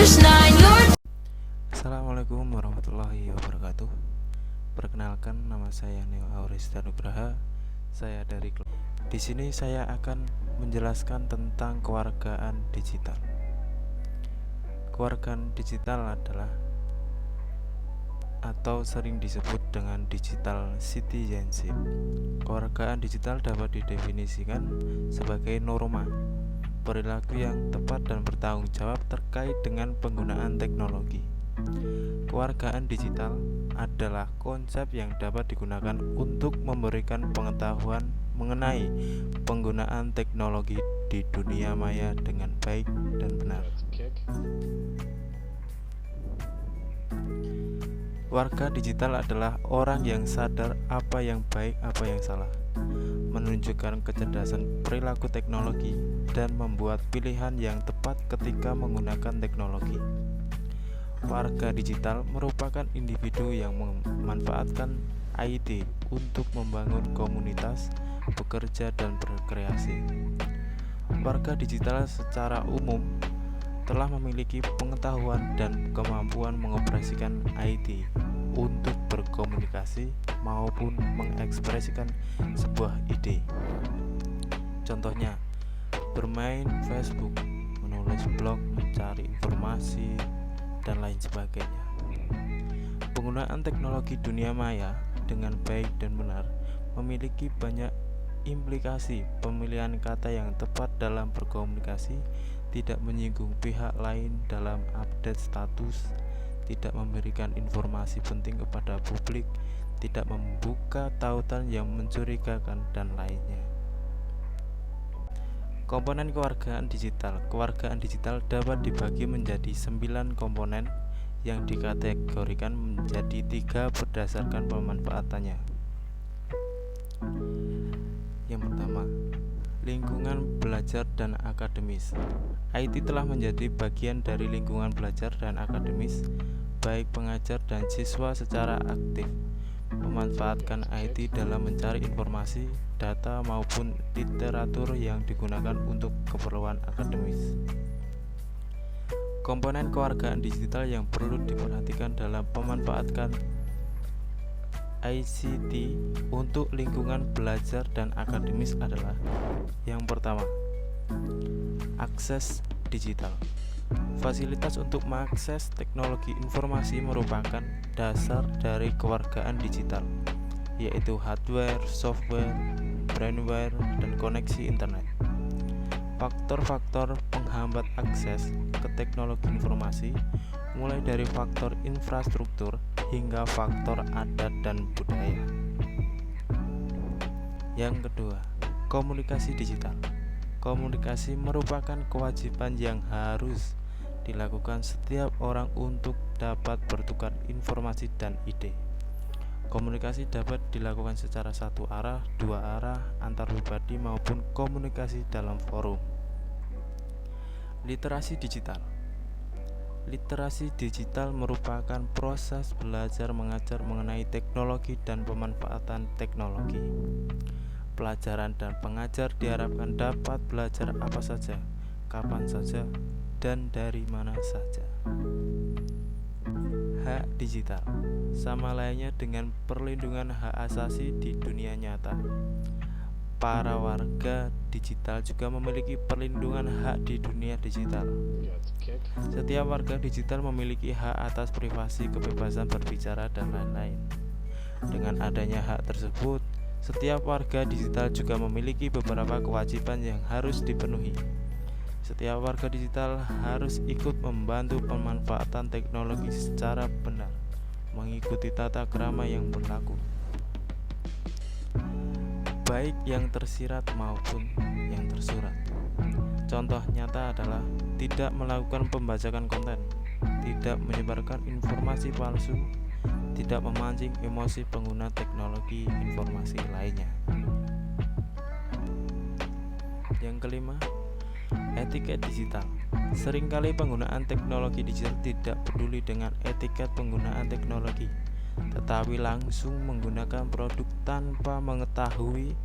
Assalamualaikum warahmatullahi wabarakatuh. Perkenalkan, nama saya Neo Aurista Nugraha. Saya dari di sini saya akan menjelaskan tentang kewargaan digital. Kewargaan digital adalah atau sering disebut dengan digital citizenship. Kewargaan digital dapat didefinisikan sebagai norma perilaku yang tepat dan bertanggung jawab terkait dengan penggunaan teknologi. Kewargaan digital adalah konsep yang dapat digunakan untuk memberikan pengetahuan mengenai penggunaan teknologi di dunia maya dengan baik dan benar. Warga digital adalah orang yang sadar apa yang baik, apa yang salah, menunjukkan kecerdasan perilaku teknologi, dan membuat pilihan yang tepat ketika menggunakan teknologi. Warga digital merupakan individu yang memanfaatkan IT untuk membangun komunitas, bekerja, dan berkreasi. Warga digital secara umum telah memiliki pengetahuan dan kemampuan mengoperasikan IT untuk berkomunikasi maupun mengekspresikan sebuah ide. Contohnya, bermain Facebook, menulis blog, mencari informasi, dan lain sebagainya. Penggunaan teknologi dunia maya dengan baik dan benar memiliki banyak implikasi. Pemilihan kata yang tepat dalam berkomunikasi, tidak menyinggung pihak lain dalam update status, tidak memberikan informasi penting kepada publik, tidak membuka tautan yang mencurigakan, dan lainnya. Komponen kewargaan digital. Kewargaan digital dapat dibagi menjadi 9 komponen yang dikategorikan menjadi 3 berdasarkan pemanfaatannya. Yang pertama, lingkungan belajar dan akademis. IT telah menjadi bagian dari lingkungan belajar dan akademis, baik pengajar dan siswa secara aktif memanfaatkan IT dalam mencari informasi, data, maupun literatur yang digunakan untuk keperluan akademis. Komponen kewargaan digital yang perlu diperhatikan dalam pemanfaatkan ICT untuk lingkungan belajar dan akademis adalah: yang pertama, akses digital. Fasilitas untuk mengakses teknologi informasi merupakan dasar dari kewargaan digital, yaitu hardware, software, brainware, dan koneksi internet. Faktor-faktor penghambat akses ke teknologi informasi mulai dari faktor infrastruktur hingga faktor adat dan budaya. Yang kedua, komunikasi digital. Komunikasi merupakan kewajiban yang harus dilakukan setiap orang untuk dapat bertukar informasi dan ide. Komunikasi dapat dilakukan secara satu arah, dua arah, antar pribadi, maupun komunikasi dalam forum. Literasi digital. Literasi digital merupakan proses belajar mengajar mengenai teknologi dan pemanfaatan teknologi. Pelajaran dan pengajar diharapkan dapat belajar apa saja, kapan saja, dan dari mana saja. Hak digital sama lainnya dengan perlindungan hak asasi di dunia nyata. Para warga digital juga memiliki perlindungan hak di dunia digital. Setiap warga digital memiliki hak atas privasi, kebebasan berbicara, dan lain-lain. Dengan adanya hak tersebut, setiap warga digital juga memiliki beberapa kewajiban yang harus dipenuhi. Setiap warga digital harus ikut membantu pemanfaatan teknologi secara benar, mengikuti tata krama yang berlaku, baik yang tersirat maupun yang tersurat. Contoh nyata adalah tidak melakukan pembajakan konten, tidak menyebarkan informasi palsu, tidak memancing emosi pengguna teknologi informasi lainnya. Yang kelima, etiket digital. Seringkali penggunaan teknologi digital tidak peduli dengan etiket penggunaan teknologi, tetapi langsung menggunakan produk tanpa mengetahui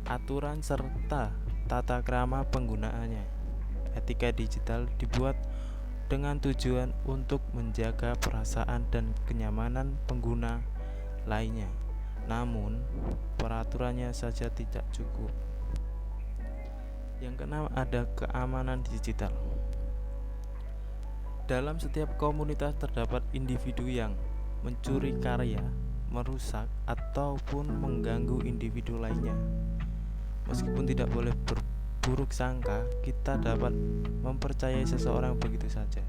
aturan serta tata krama penggunaannya. Etika digital dibuat dengan tujuan untuk menjaga perasaan dan kenyamanan pengguna lainnya. Namun, peraturannya saja tidak cukup. Yang keenam, ada keamanan digital. Dalam setiap komunitas terdapat individu yang mencuri karya, merusak, ataupun mengganggu individu lainnya. Meskipun tidak boleh berburuk sangka, kita dapat mempercayai seseorang begitu saja,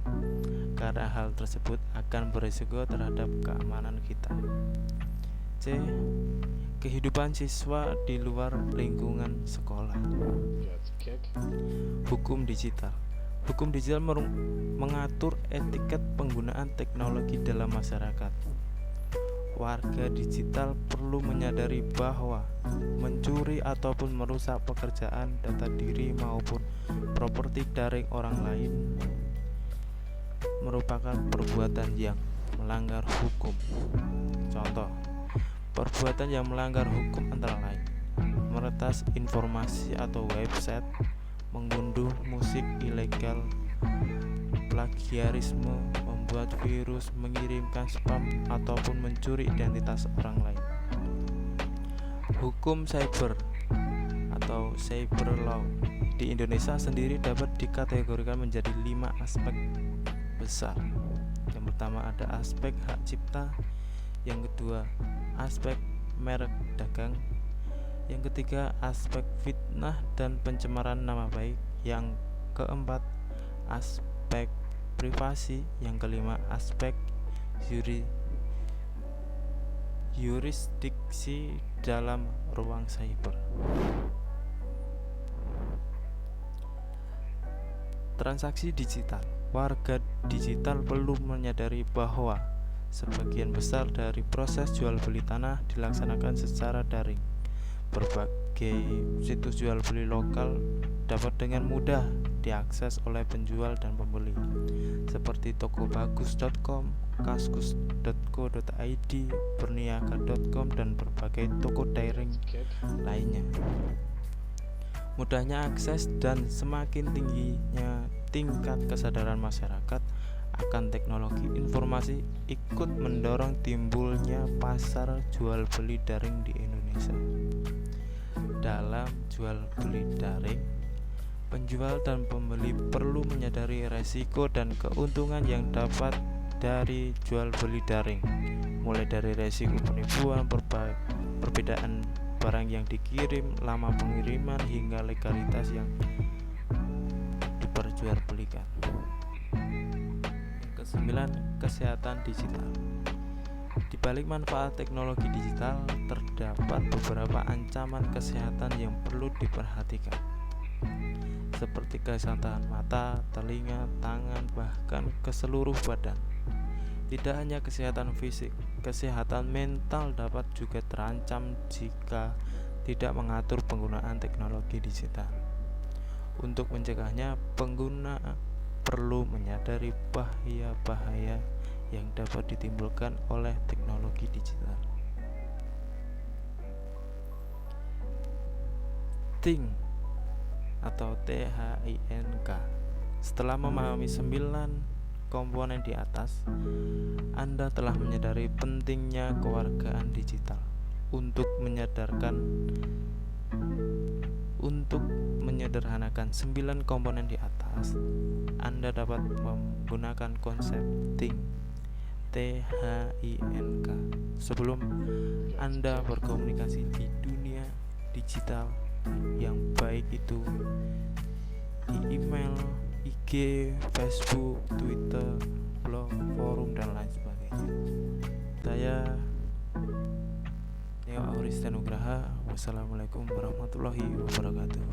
karena hal tersebut akan berisiko terhadap keamanan kita. C. Kehidupan siswa di luar lingkungan sekolah. Hukum digital. Hukum digital mengatur etiket penggunaan teknologi dalam masyarakat. Warga digital perlu menyadari bahwa mencuri ataupun merusak pekerjaan, data diri maupun properti daring orang lain merupakan perbuatan yang melanggar hukum. Contoh, perbuatan yang melanggar hukum antara lain meretas informasi atau website, mengunduh musik ilegal, plagiarisme, membuat virus, mengirimkan spam, ataupun mencuri identitas orang lain. Hukum cyber atau cyber law di Indonesia sendiri dapat dikategorikan menjadi 5 aspek besar. Yang pertama ada aspek hak cipta, yang kedua aspek merek dagang, yang ketiga aspek fitnah dan pencemaran nama baik, yang keempat aspek privasi, yang kelima aspek yurisdiksi dalam ruang cyber. Transaksi digital. Warga digital perlu menyadari bahwa sebagian besar dari proses jual beli tanah dilaksanakan secara daring. Berbagai situs jual beli lokal dapat dengan mudah diakses oleh penjual dan pembeli, seperti tokobagus.com, kaskus.co.id, berniaga.com, dan berbagai toko daring lainnya. Mudahnya akses dan semakin tingginya tingkat kesadaran masyarakat akan teknologi informasi ikut mendorong timbulnya pasar jual beli daring di Indonesia. Dalam jual beli daring, penjual dan pembeli perlu menyadari resiko dan keuntungan yang dapat dari jual beli daring, mulai dari resiko penipuan, perbedaan barang yang dikirim, lama pengiriman, hingga legalitas yang diperjualbelikan. Yang kesembilan, kesehatan digital. Di balik manfaat teknologi digital terdapat beberapa ancaman kesehatan yang perlu diperhatikan, seperti kesehatan mata, telinga, tangan, bahkan ke seluruh badan. Tidak hanya kesehatan fisik, kesehatan mental dapat juga terancam jika tidak mengatur penggunaan teknologi digital. Untuk mencegahnya, pengguna perlu menyadari bahaya-bahaya yang dapat ditimbulkan oleh teknologi digital. Think atau THINK. Setelah memahami 9 komponen di atas, Anda telah menyadari pentingnya kewargaan digital. Untuk menyederhanakan 9 komponen di atas, Anda dapat menggunakan konsep think THINK sebelum Anda berkomunikasi di dunia digital, yang baik itu di email, IG, Facebook, Twitter, blog, forum, dan lain sebagainya. Saya Neo Auristian Nugraha. Wassalamualaikum warahmatullahi wabarakatuh.